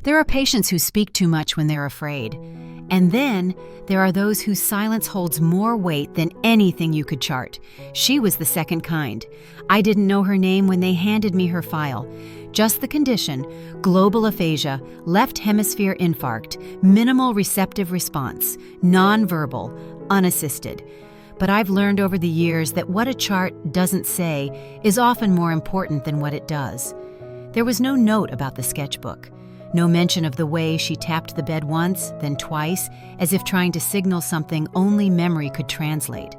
There are patients who speak too much when they're afraid. And then there are those whose silence holds more weight than anything you could chart. She was the second kind. I didn't know her name when they handed me her file. Just the condition: global aphasia, left hemisphere infarct, minimal receptive response, nonverbal, unassisted. But I've learned over the years that what a chart doesn't say is often more important than what it does. There was no note about the sketchbook. No mention of the way she tapped the bed once, then twice, as if trying to signal something only memory could translate.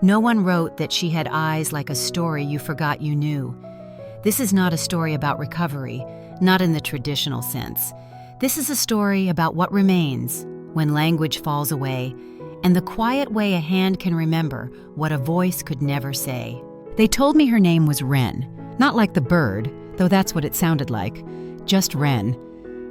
No one wrote that she had eyes like a story you forgot you knew. This is not a story about recovery, not in the traditional sense. This is a story about what remains when language falls away, and the quiet way a hand can remember what a voice could never say. They told me her name was Wren, not like the bird, though that's what it sounded like, just Wren.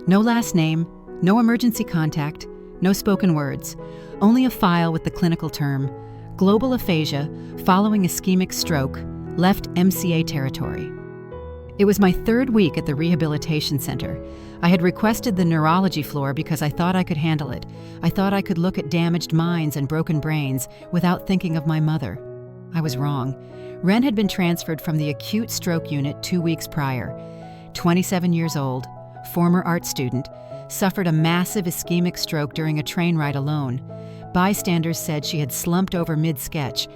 No last name, no emergency contact, no spoken words, only a file with the clinical term, global aphasia following ischemic stroke, left MCA territory. It was my third week at the rehabilitation center. I had requested the neurology floor because I thought I could handle it. I thought I could look at damaged minds and broken brains without thinking of my mother. I was wrong. Wren had been transferred from the acute stroke unit 2 weeks prior. 27 years old, former art student, suffered a massive ischemic stroke during a train ride alone. Bystanders said she had slumped over mid-sketch.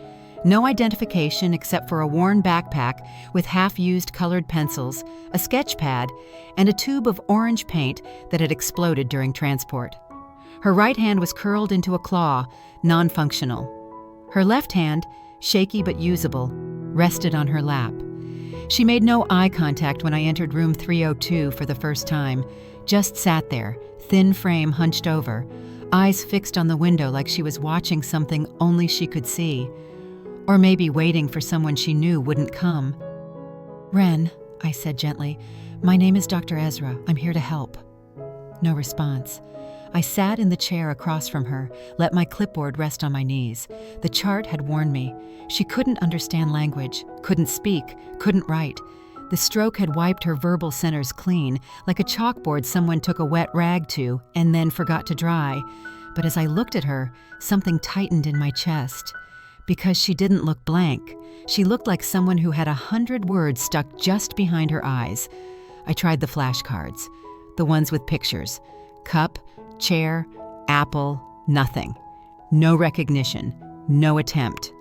No identification except for a worn backpack with half-used colored pencils, a sketch pad, and a tube of orange paint that had exploded during transport. Her right hand was curled into a claw, non-functional. Her left hand, shaky but usable, rested on her lap. She made no eye contact when I entered room 302 for the first time, just sat there, thin frame hunched over, eyes fixed on the window like she was watching something only she could see. Or maybe waiting for someone she knew wouldn't come. "Wren," I said gently, "my name is Dr. Ezra. I'm here to help." No response. I sat in the chair across from her, let my clipboard rest on my knees. The chart had warned me. She couldn't understand language, couldn't speak, couldn't write. The stroke had wiped her verbal centers clean, like a chalkboard someone took a wet rag to and then forgot to dry. But as I looked at her, something tightened in my chest. Because she didn't look blank. She looked like someone who had 100 words stuck just behind her eyes. I tried the flashcards, the ones with pictures. Cup, chair, apple, nothing. No recognition, no attempt.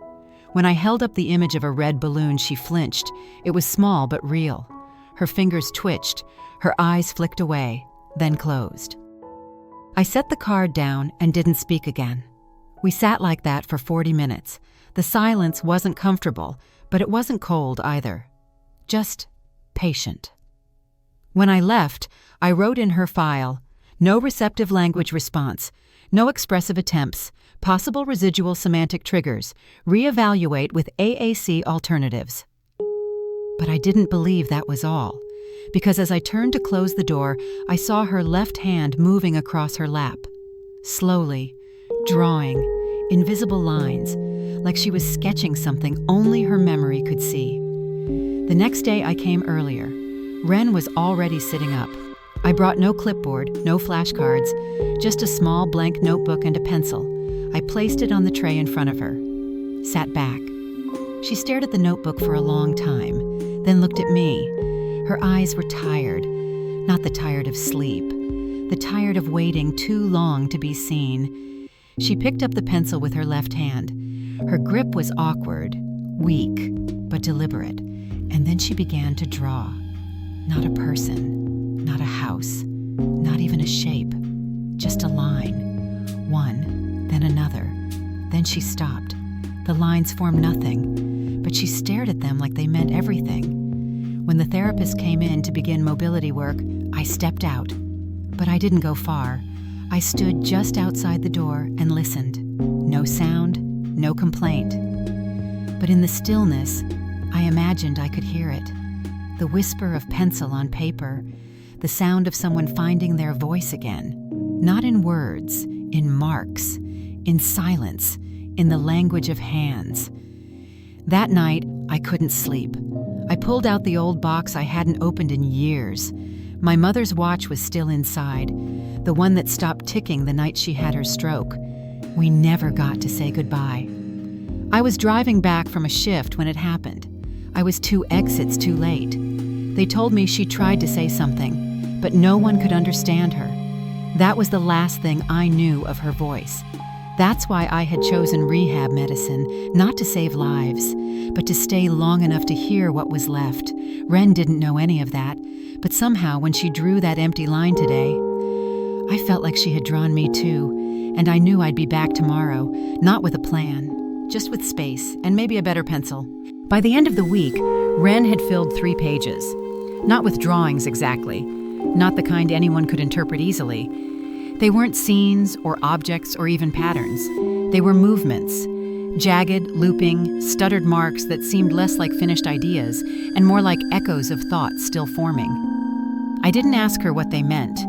When I held up the image of a red balloon, she flinched. It was small but real. Her fingers twitched, her eyes flicked away, then closed. I set the card down and didn't speak again. We sat like that for 40 minutes. The silence wasn't comfortable, but it wasn't cold either. Just patient. When I left, I wrote in her file, "No receptive language response, no expressive attempts, possible residual semantic triggers, reevaluate with AAC alternatives." But I didn't believe that was all, because as I turned to close the door, I saw her left hand moving across her lap, slowly, drawing, invisible lines, like she was sketching something only her memory could see. The next day I came earlier. Wren was already sitting up. I brought no clipboard, no flashcards, just a small blank notebook and a pencil. I placed it on the tray in front of her. Sat back. She stared at the notebook for a long time, then looked at me. Her eyes were tired, not the tired of sleep, the tired of waiting too long to be seen. She picked up the pencil with her left hand. Her grip was awkward, weak, but deliberate, and then she began to draw. Not a person, not a house, not even a shape, just a line. One, then another. Then she stopped. The lines formed nothing, but she stared at them like they meant everything. When the therapist came in to begin mobility work, I stepped out. But I didn't go far. I stood just outside the door and listened. No sound, no complaint. But in the stillness, I imagined I could hear it. The whisper of pencil on paper, the sound of someone finding their voice again. Not in words, in marks, in silence, in the language of hands. That night, I couldn't sleep. I pulled out the old box I hadn't opened in years. My mother's watch was still inside, the one that stopped ticking the night she had her stroke. We never got to say goodbye. I was driving back from a shift when it happened. I was 2 exits too late. They told me she tried to say something, but no one could understand her. That was the last thing I knew of her voice. That's why I had chosen rehab medicine, not to save lives, but to stay long enough to hear what was left. Wren didn't know any of that, but somehow when she drew that empty line today, I felt like she had drawn me too, and I knew I'd be back tomorrow, not with a plan, just with space and maybe a better pencil. By the end of the week, Wren had filled 3 pages. Not with drawings exactly, not the kind anyone could interpret easily. They weren't scenes or objects or even patterns. They were movements, jagged, looping, stuttered marks that seemed less like finished ideas and more like echoes of thoughts still forming. I didn't ask her what they meant,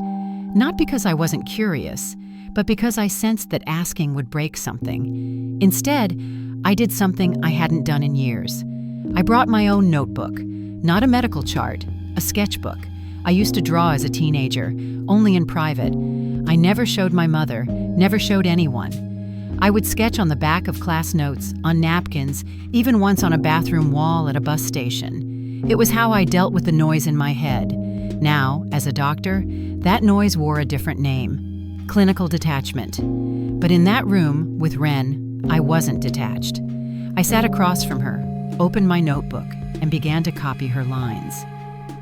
not because I wasn't curious, but because I sensed that asking would break something. Instead, I did something I hadn't done in years. I brought my own notebook, not a medical chart, a sketchbook. I used to draw as a teenager, only in private. I never showed my mother, never showed anyone. I would sketch on the back of class notes, on napkins, even once on a bathroom wall at a bus station. It was how I dealt with the noise in my head. Now, as a doctor, that noise wore a different name: clinical detachment. But in that room, with Wren, I wasn't detached. I sat across from her, opened my notebook, and began to copy her lines.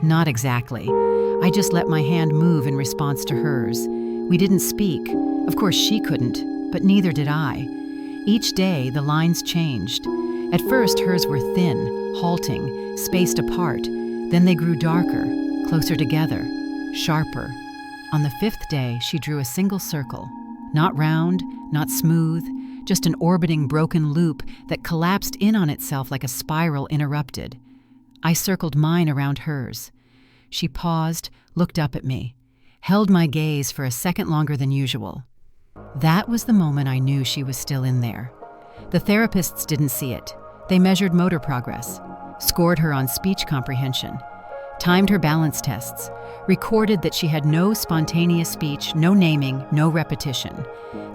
Not exactly. I just let my hand move in response to hers. We didn't speak. Of course, she couldn't, but neither did I. Each day, the lines changed. At first, hers were thin, halting, spaced apart. Then they grew darker, closer together, sharper. On the 5th day, she drew a single circle. Not round, not smooth, just an orbiting broken loop that collapsed in on itself like a spiral interrupted. I circled mine around hers. She paused, looked up at me, held my gaze for a second longer than usual. That was the moment I knew she was still in there. The therapists didn't see it. They measured motor progress, scored her on speech comprehension, timed her balance tests, recorded that she had no spontaneous speech, no naming, no repetition.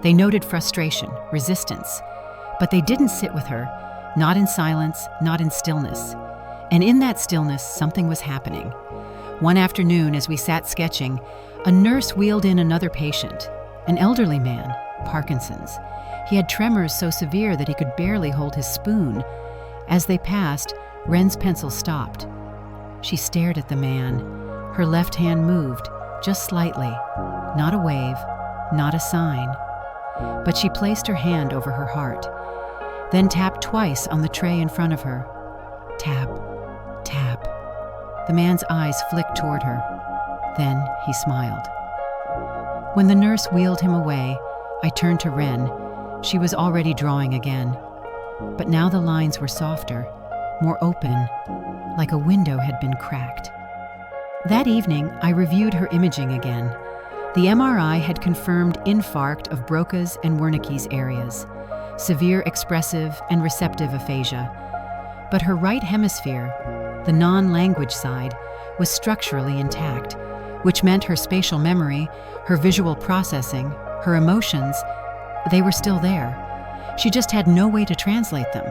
They noted frustration, resistance, but they didn't sit with her, not in silence, not in stillness. And in that stillness, something was happening. One afternoon, as we sat sketching, a nurse wheeled in another patient, an elderly man, Parkinson's. He had tremors so severe that he could barely hold his spoon. As they passed, Wren's pencil stopped. She stared at the man. Her left hand moved, just slightly. Not a wave, not a sign. But she placed her hand over her heart, then tapped twice on the tray in front of her. Tap, tap. The man's eyes flicked toward her. Then he smiled. When the nurse wheeled him away, I turned to Wren. She was already drawing again. But now the lines were softer, more open, like a window had been cracked. That evening, I reviewed her imaging again. The MRI had confirmed infarct of Broca's and Wernicke's areas, severe expressive and receptive aphasia. But her right hemisphere, the non-language side, was structurally intact, which meant her spatial memory, her visual processing, her emotions, they were still there. She just had no way to translate them,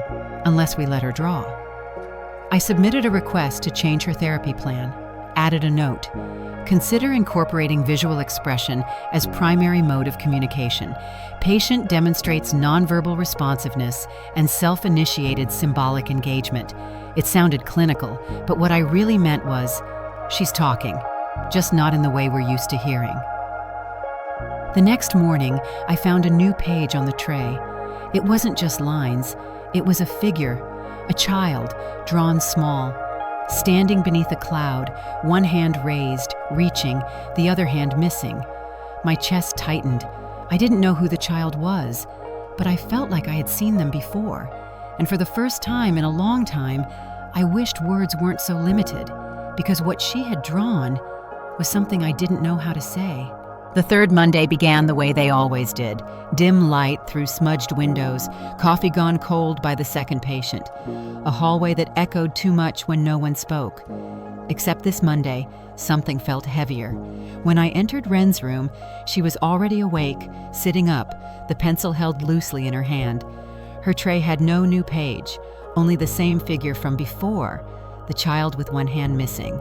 unless we let her draw. I submitted a request to change her therapy plan, added a note. Consider incorporating visual expression as primary mode of communication. Patient demonstrates nonverbal responsiveness and self-initiated symbolic engagement. It sounded clinical, but what I really meant was, she's talking, just not in the way we're used to hearing. The next morning, I found a new page on the tray. It wasn't just lines, it was a figure, a child, drawn small, standing beneath a cloud, one hand raised, reaching, the other hand missing. My chest tightened. I didn't know who the child was, but I felt like I had seen them before. And for the first time in a long time, I wished words weren't so limited, because what she had drawn was something I didn't know how to say. The third Monday began the way they always did. Dim light through smudged windows, coffee gone cold by the second patient. A hallway that echoed too much when no one spoke. Except this Monday, something felt heavier. When I entered Wren's room, she was already awake, sitting up, the pencil held loosely in her hand. Her tray had no new page, only the same figure from before, the child with one hand missing.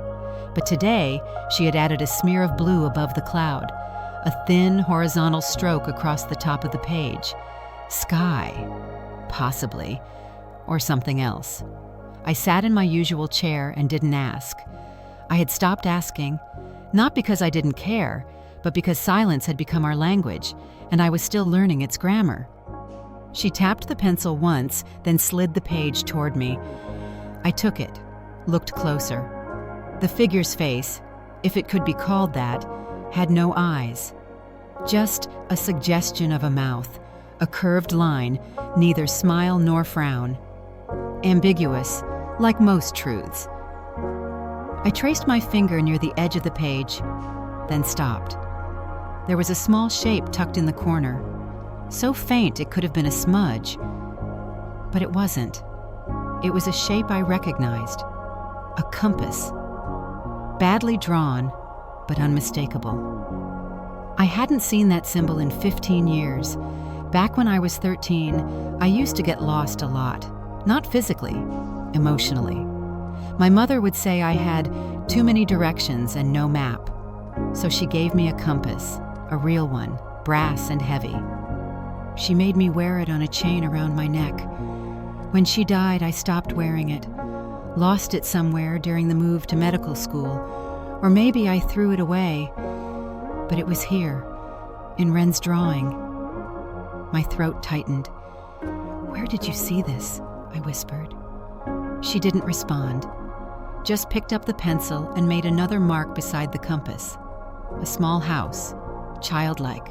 But today, she had added a smear of blue above the cloud, a thin horizontal stroke across the top of the page. Sky, possibly, or something else. I sat in my usual chair and didn't ask. I had stopped asking, not because I didn't care, but because silence had become our language, and I was still learning its grammar. She tapped the pencil once, then slid the page toward me. I took it, looked closer. The figure's face, if it could be called that, had no eyes. Just a suggestion of a mouth, a curved line, neither smile nor frown. Ambiguous, like most truths. I traced my finger near the edge of the page, then stopped. There was a small shape tucked in the corner, so faint it could have been a smudge. But it wasn't. It was a shape I recognized. A compass. Badly drawn, but unmistakable. I hadn't seen that symbol in 15 years. Back when I was 13, I used to get lost a lot. Not physically, emotionally. My mother would say I had too many directions and no map. So she gave me a compass, a real one, brass and heavy. She made me wear it on a chain around my neck. When she died, I stopped wearing it. Lost it somewhere during the move to medical school. Or maybe I threw it away. But it was here, in Wren's drawing. My throat tightened. "Where did you see this?" I whispered. She didn't respond, just picked up the pencil and made another mark beside the compass. A small house, childlike.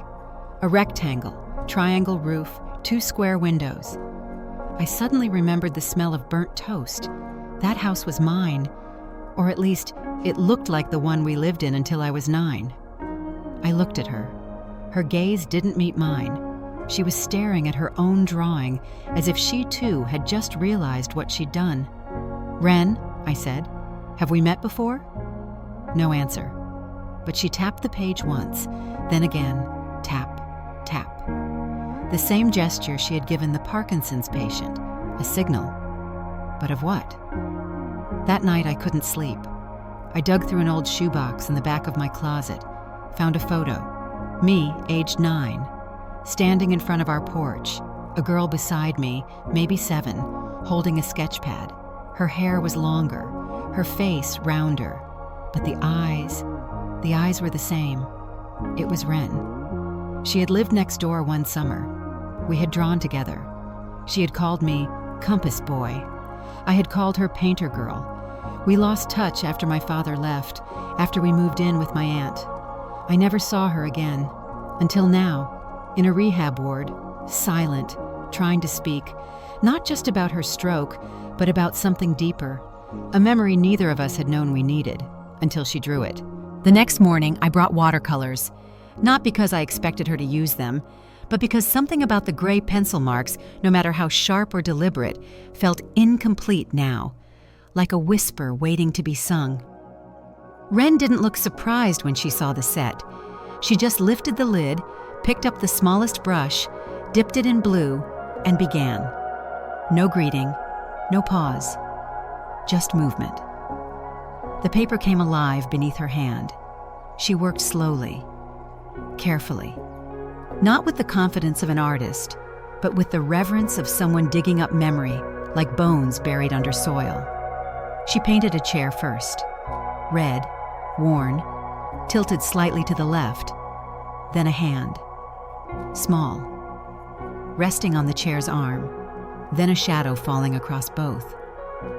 A rectangle, triangle roof, 2 square windows. I suddenly remembered the smell of burnt toast. That house was mine, or at least it looked like the one we lived in until I was 9. I looked at her. Her gaze didn't meet mine. She was staring at her own drawing, as if she too had just realized what she'd done. "Wren," I said, "have we met before?" No answer. But she tapped the page once, then again, tap, tap. The same gesture she had given the Parkinson's patient, a signal. But of what? That night I couldn't sleep. I dug through an old shoebox in the back of my closet, found a photo. Me, aged 9, standing in front of our porch, a girl beside me, maybe 7, holding a sketch pad. Her hair was longer, her face rounder, but the eyes were the same. It was Wren. She had lived next door one summer. We had drawn together. She had called me Compass Boy. I had called her Painter Girl. We lost touch after my father left, after we moved in with my aunt. I never saw her again, until now, in a rehab ward, silent, trying to speak, not just about her stroke, but about something deeper, a memory neither of us had known we needed, until she drew it. The next morning, I brought watercolors, not because I expected her to use them, but because something about the gray pencil marks, no matter how sharp or deliberate, felt incomplete now, like a whisper waiting to be sung. Wren didn't look surprised when she saw the set. She just lifted the lid, picked up the smallest brush, dipped it in blue, and began. No greeting, no pause, just movement. The paper came alive beneath her hand. She worked slowly, carefully, not with the confidence of an artist, but with the reverence of someone digging up memory, like bones buried under soil. She painted a chair first, red, worn, tilted slightly to the left, then a hand, small, resting on the chair's arm, then a shadow falling across both.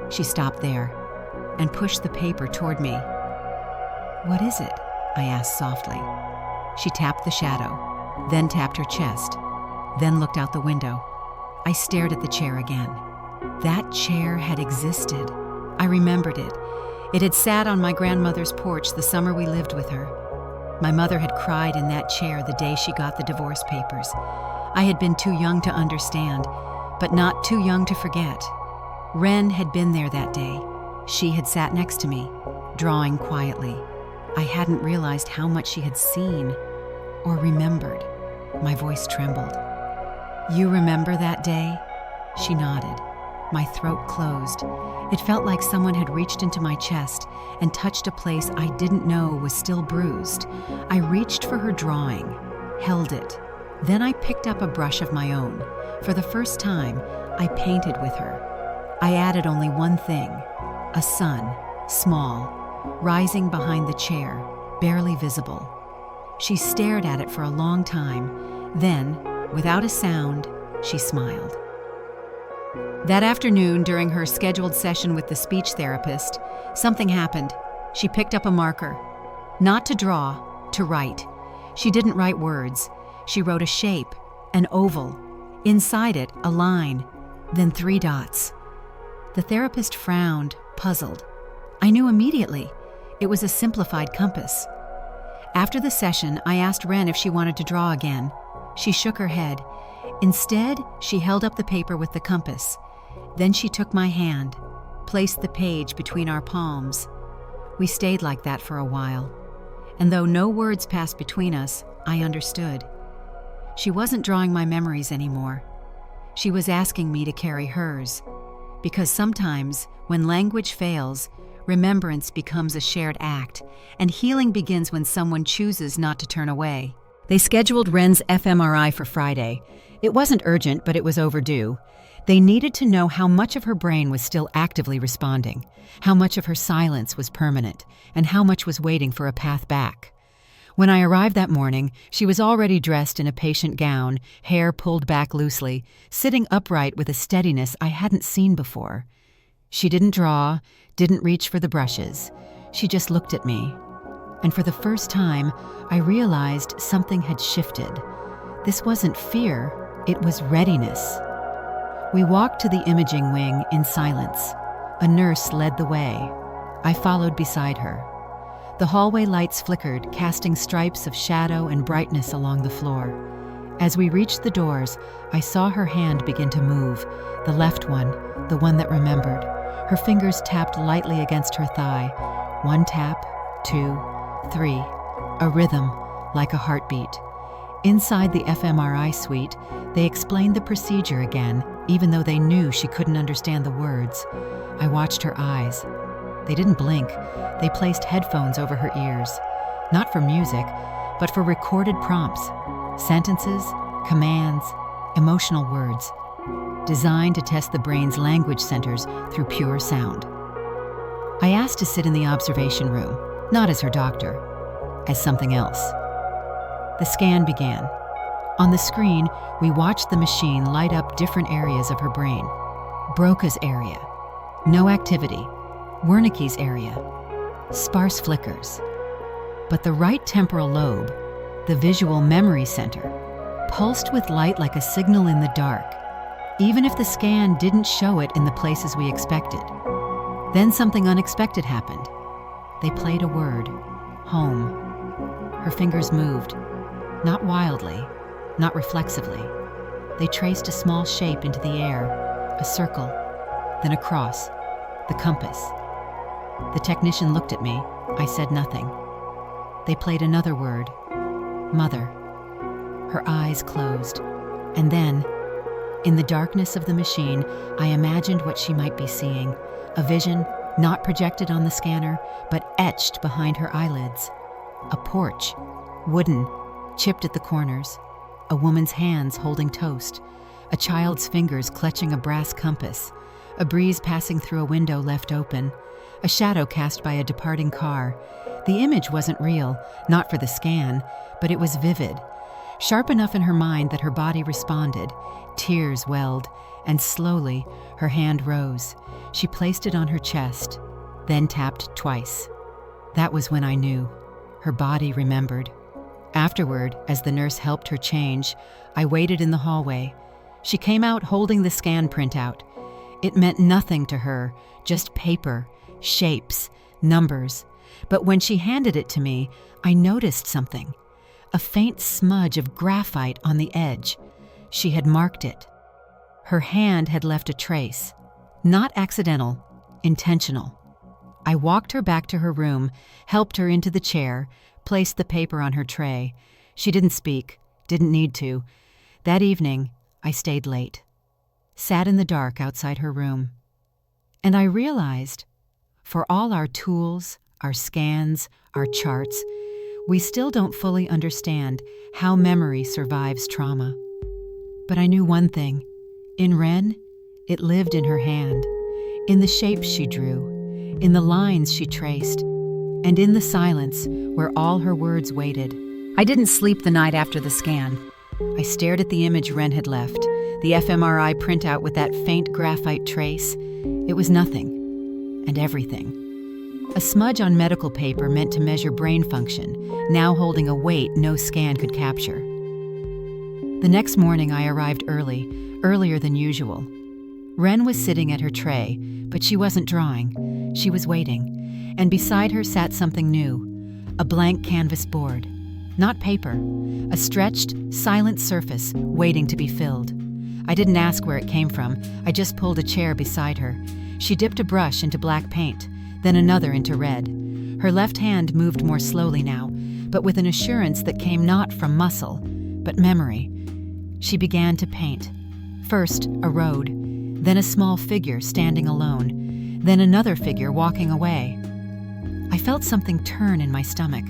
She stopped there and pushed the paper toward me. "What is it?" I asked softly. She tapped the shadow, then tapped her chest, then looked out the window. I stared at the chair again. That chair had existed. I remembered it. It had sat on my grandmother's porch the summer we lived with her. My mother had cried in that chair the day she got the divorce papers. I had been too young to understand, but not too young to forget. Wren had been there that day. She had sat next to me, drawing quietly. I hadn't realized how much she had seen or remembered. My voice trembled. "You remember that day?" She nodded. My throat closed. It felt like someone had reached into my chest and touched a place I didn't know was still bruised. I reached for her drawing, held it. Then I picked up a brush of my own. For the first time, I painted with her. I added only one thing: a sun, small, rising behind the chair, barely visible. She stared at it for a long time. Then, without a sound, she smiled. That afternoon, during her scheduled session with the speech therapist, something happened. She picked up a marker. Not to draw, to write. She didn't write words. She wrote a shape, an oval. Inside it, a line, then 3 dots. The therapist frowned, puzzled. I knew immediately. It was a simplified compass. After the session, I asked Ren if she wanted to draw again. She shook her head. Instead, she held up the paper with the compass. Then she took my hand, placed the page between our palms. We stayed like that for a while. And though no words passed between us, I understood. She wasn't drawing my memories anymore. She was asking me to carry hers. Because sometimes, when language fails, remembrance becomes a shared act, and healing begins when someone chooses not to turn away. They scheduled Ren's fMRI for Friday. It wasn't urgent, but it was overdue. They needed to know how much of her brain was still actively responding, how much of her silence was permanent, and how much was waiting for a path back. When I arrived that morning, she was already dressed in a patient gown, hair pulled back loosely, sitting upright with a steadiness I hadn't seen before. She didn't draw, didn't reach for the brushes. She just looked at me. And for the first time, I realized something had shifted. This wasn't fear, it was readiness. We walked to the imaging wing in silence. A nurse led the way. I followed beside her. The hallway lights flickered, casting stripes of shadow and brightness along the floor. As we reached the doors, I saw her hand begin to move, the left one, the one that remembered. Her fingers tapped lightly against her thigh. 1 tap, 2, 3, a rhythm, like a heartbeat. Inside the fMRI suite, they explained the procedure again, even though they knew she couldn't understand the words. I watched her eyes. They didn't blink. They placed headphones over her ears. Not for music, but for recorded prompts. Sentences, commands, emotional words. Designed to test the brain's language centers through pure sound. I asked to sit in the observation room, not as her doctor, as something else. The scan began. On the screen, we watched the machine light up different areas of her brain. Broca's area, no activity. Wernicke's area, sparse flickers. But the right temporal lobe, the visual memory center, pulsed with light like a signal in the dark, even if the scan didn't show it in the places we expected. Then something unexpected happened. They played a word, home. Her fingers moved, not wildly, not reflexively. They traced a small shape into the air, a circle, then a cross, the compass. The technician looked at me. I said nothing. They played another word, mother. Her eyes closed. And then, in the darkness of the machine, I imagined what she might be seeing, a vision not projected on the scanner, but etched behind her eyelids. A porch, wooden, chipped at the corners, a woman's hands holding toast, a child's fingers clutching a brass compass, a breeze passing through a window left open, a shadow cast by a departing car. The image wasn't real, not for the scan, but it was vivid, sharp enough in her mind that her body responded. Tears welled, and slowly her hand rose. She placed it on her chest, then tapped twice. That was when I knew. Her body remembered. Afterward, as the nurse helped her change, I waited in the hallway. She came out holding the scan printout. It meant nothing to her, just paper, shapes, numbers. But when she handed it to me, I noticed something. A faint smudge of graphite on the edge. She had marked it. Her hand had left a trace. Not accidental, intentional. I walked her back to her room, helped her into the chair, placed the paper on her tray. She didn't speak, didn't need to. That evening, I stayed late, sat in the dark outside her room. And I realized, for all our tools, our scans, our charts, we still don't fully understand how memory survives trauma. But I knew one thing. In Wren, it lived in her hand, in the shapes she drew, in the lines she traced, and in the silence where all her words waited. I didn't sleep the night after the scan. I stared at the image Wren had left, the fMRI printout with that faint graphite trace. It was nothing, and everything. A smudge on medical paper meant to measure brain function, now holding a weight no scan could capture. The next morning I arrived early, earlier than usual. Wren was sitting at her tray, but she wasn't drawing. She was waiting, and beside her sat something new, a blank canvas board. Not paper, a stretched, silent surface waiting to be filled. I didn't ask where it came from. I just pulled a chair beside her. She dipped a brush into black paint, then another into red. Her left hand moved more slowly now, but with an assurance that came not from muscle, but memory. She began to paint. First, a road, then a small figure standing alone, then another figure walking away. I felt something turn in my stomach.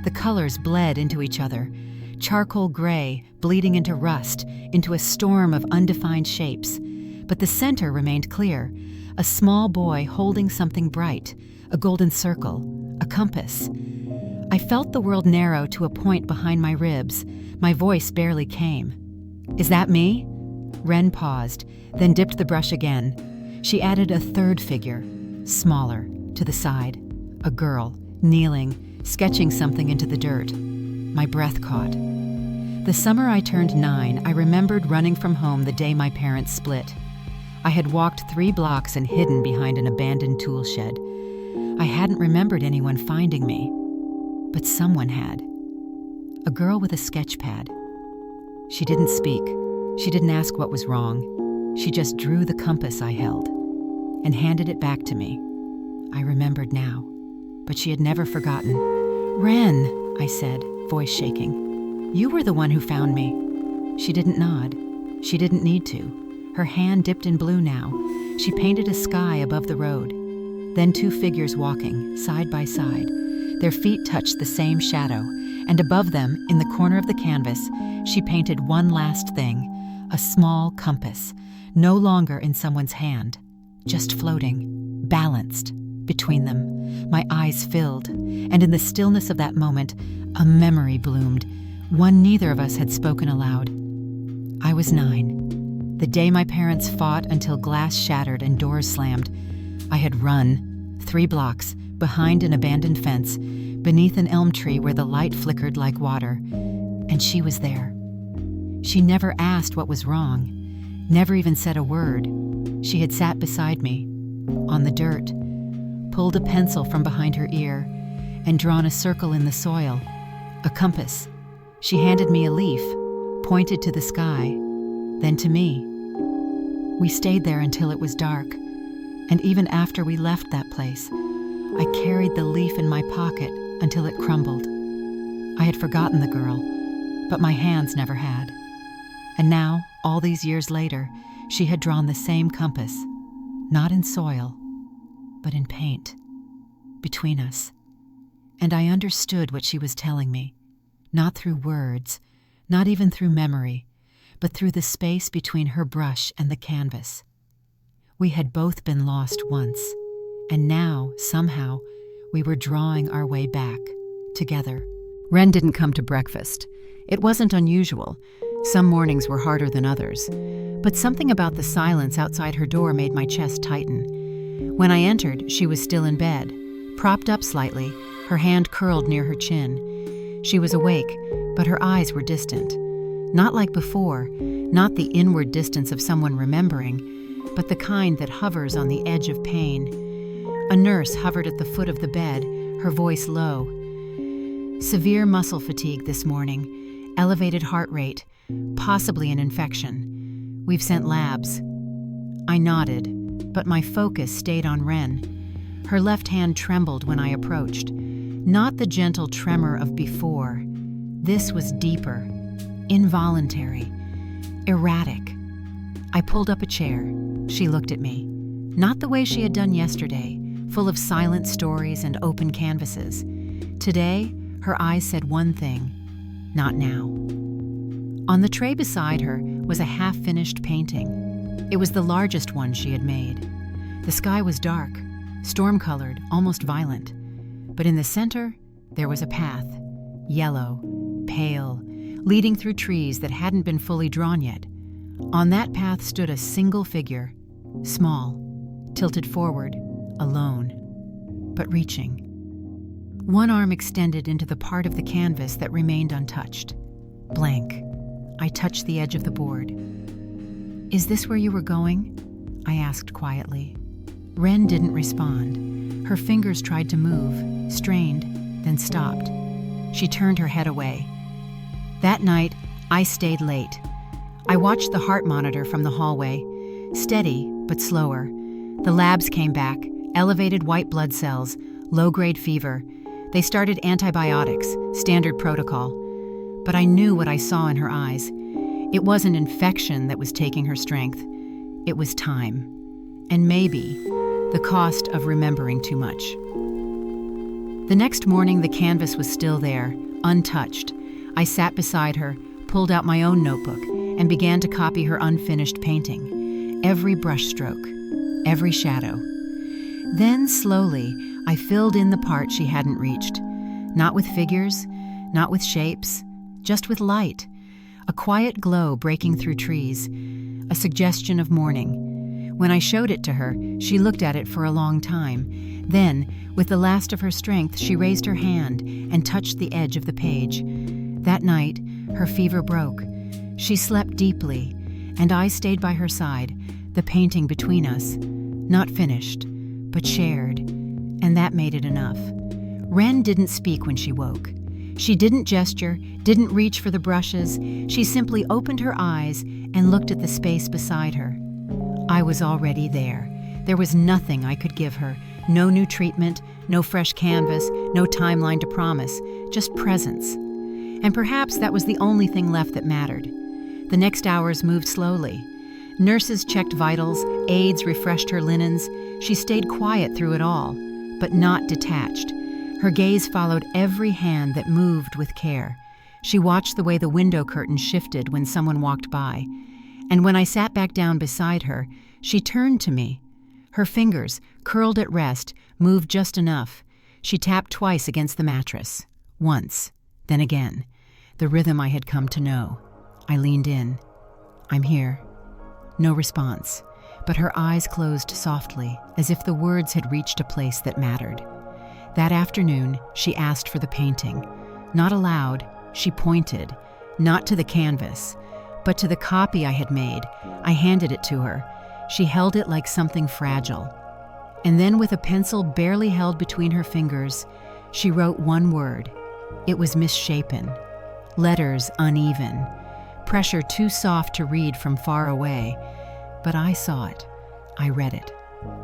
The colors bled into each other, charcoal gray bleeding into rust, into a storm of undefined shapes. But the center remained clear, a small boy holding something bright, a golden circle, a compass. I felt the world narrow to a point behind my ribs. My voice barely came. "Is that me?" Wren paused, then dipped the brush again. She added a third figure, smaller, to the side. A girl, kneeling, sketching something into the dirt. My breath caught. The summer I turned 9, I remembered running from home the day my parents split. I had walked 3 blocks and hidden behind an abandoned tool shed. I hadn't remembered anyone finding me, but someone had. A girl with a sketch pad. She didn't speak. She didn't ask what was wrong. She just drew the compass I held and handed it back to me. I remembered now, but she had never forgotten. "Wren," I said, voice shaking. "You were the one who found me." She didn't nod. She didn't need to. Her hand dipped in blue now. She painted a sky above the road. Then 2 figures walking, side by side. Their feet touched the same shadow, and above them, in the corner of the canvas, she painted one last thing, a small compass, no longer in someone's hand, just floating, balanced, between them. My eyes filled, and in the stillness of that moment, a memory bloomed, one neither of us had spoken aloud. I was 9. The day my parents fought until glass shattered and doors slammed. I had run 3 blocks behind an abandoned fence, beneath an elm tree where the light flickered like water, and she was there. She never asked what was wrong, never even said a word. She had sat beside me, on the dirt, pulled a pencil from behind her ear, and drawn a circle in the soil, a compass. She handed me a leaf, pointed to the sky, then to me. We stayed there until it was dark, and even after we left that place, I carried the leaf in my pocket until it crumbled. I had forgotten the girl, but my hands never had. And now, all these years later, she had drawn the same compass, not in soil, but in paint, between us. And I understood what she was telling me, not through words, not even through memory, but through the space between her brush and the canvas. We had both been lost once, and now, somehow, we were drawing our way back, together. Wren didn't come to breakfast. It wasn't unusual. Some mornings were harder than others. But something about the silence outside her door made my chest tighten. When I entered, she was still in bed, propped up slightly, her hand curled near her chin. She was awake, but her eyes were distant. Not like before, not the inward distance of someone remembering, but the kind that hovers on the edge of pain. A nurse hovered at the foot of the bed, her voice low. "Severe muscle fatigue this morning, elevated heart rate, possibly an infection. We've sent labs." I nodded, but my focus stayed on Wren. Her left hand trembled when I approached. Not the gentle tremor of before. This was deeper, involuntary, erratic. I pulled up a chair. She looked at me. Not the way she had done yesterday, full of silent stories and open canvases. Today, her eyes said one thing: not now. On the tray beside her was a half-finished painting. It was the largest one she had made. The sky was dark, storm-colored, almost violent. But in the center, there was a path, yellow, pale, leading through trees that hadn't been fully drawn yet. On that path stood a single figure, small, tilted forward, alone, but reaching. One arm extended into the part of the canvas that remained untouched. Blank. I touched the edge of the board. "Is this where you were going?" I asked quietly. Wren didn't respond. Her fingers tried to move, strained, then stopped. She turned her head away. That night, I stayed late. I watched the heart monitor from the hallway. Steady, but slower. The labs came back, elevated white blood cells, low-grade fever. They started antibiotics, standard protocol. But I knew what I saw in her eyes. It wasn't infection that was taking her strength. It was time. And maybe the cost of remembering too much. The next morning, the canvas was still there, untouched. I sat beside her, pulled out my own notebook, and began to copy her unfinished painting. Every brushstroke, every shadow. Then, slowly, I filled in the part she hadn't reached. Not with figures, not with shapes, just with light. A quiet glow breaking through trees, a suggestion of morning. When I showed it to her, she looked at it for a long time. Then, with the last of her strength, she raised her hand and touched the edge of the page. That night, her fever broke. She slept deeply, and I stayed by her side, the painting between us. Not finished, but shared, and that made it enough. Wren didn't speak when she woke. She didn't gesture, didn't reach for the brushes. She simply opened her eyes and looked at the space beside her. I was already there. There was nothing I could give her. No new treatment, no fresh canvas, no timeline to promise, just presence. And perhaps that was the only thing left that mattered. The next hours moved slowly. Nurses checked vitals, aides refreshed her linens. She stayed quiet through it all, but not detached. Her gaze followed every hand that moved with care. She watched the way the window curtain shifted when someone walked by. And when I sat back down beside her, she turned to me. Her fingers, curled at rest, moved just enough. She tapped twice against the mattress. Once, then again. The rhythm I had come to know. I leaned in. "I'm here." No response, but her eyes closed softly, as if the words had reached a place that mattered. That afternoon, she asked for the painting. Not aloud, she pointed, not to the canvas, but to the copy I had made. I handed it to her. She held it like something fragile. And then, with a pencil barely held between her fingers, she wrote one word. It was misshapen. Letters uneven. Pressure too soft to read from far away. But I saw it. I read it.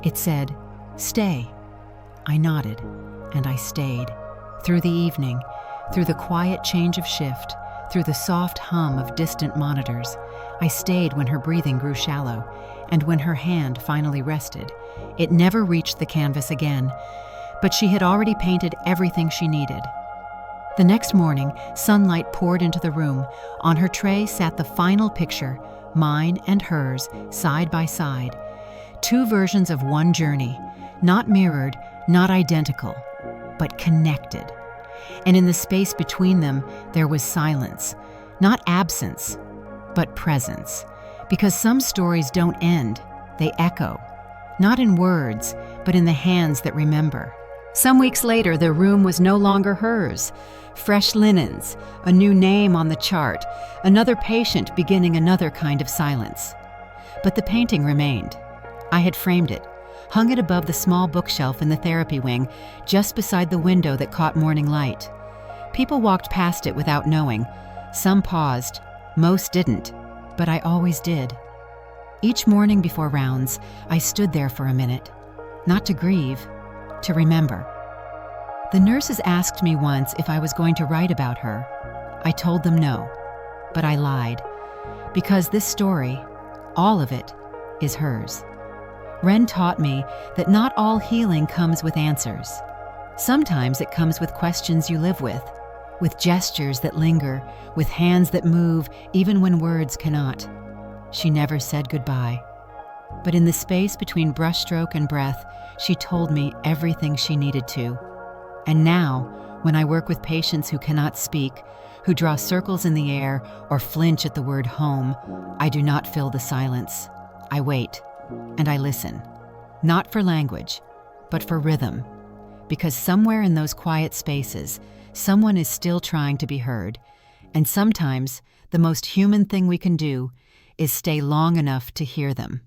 It said, "Stay." I nodded, and I stayed. Through the evening, through the quiet change of shift, through the soft hum of distant monitors. I stayed when her breathing grew shallow, and when her hand finally rested. It never reached the canvas again, but she had already painted everything she needed. The next morning, sunlight poured into the room. On her tray sat the final picture, mine and hers, side by side. Two versions of one journey, not mirrored, not identical, but connected. And in the space between them, there was silence. Not absence, but presence. Because some stories don't end, they echo. Not in words, but in the hands that remember. Some weeks later, the room was no longer hers. Fresh linens, a new name on the chart, another patient beginning another kind of silence. But the painting remained. I had framed it, hung it above the small bookshelf in the therapy wing, just beside the window that caught morning light. People walked past it without knowing. Some paused, most didn't, but I always did. Each morning before rounds, I stood there for a minute, not to grieve, to remember. The nurses asked me once if I was going to write about her. I told them no, but I lied, because this story, all of it, is hers. Ren taught me that not all healing comes with answers. Sometimes it comes with questions you live with gestures that linger, with hands that move even when words cannot. She never said goodbye. But in the space between brushstroke and breath, she told me everything she needed to. And now, when I work with patients who cannot speak, who draw circles in the air or flinch at the word home, I do not fill the silence. I wait, and I listen. Not for language, but for rhythm. Because somewhere in those quiet spaces, someone is still trying to be heard, and sometimes the most human thing we can do is stay long enough to hear them.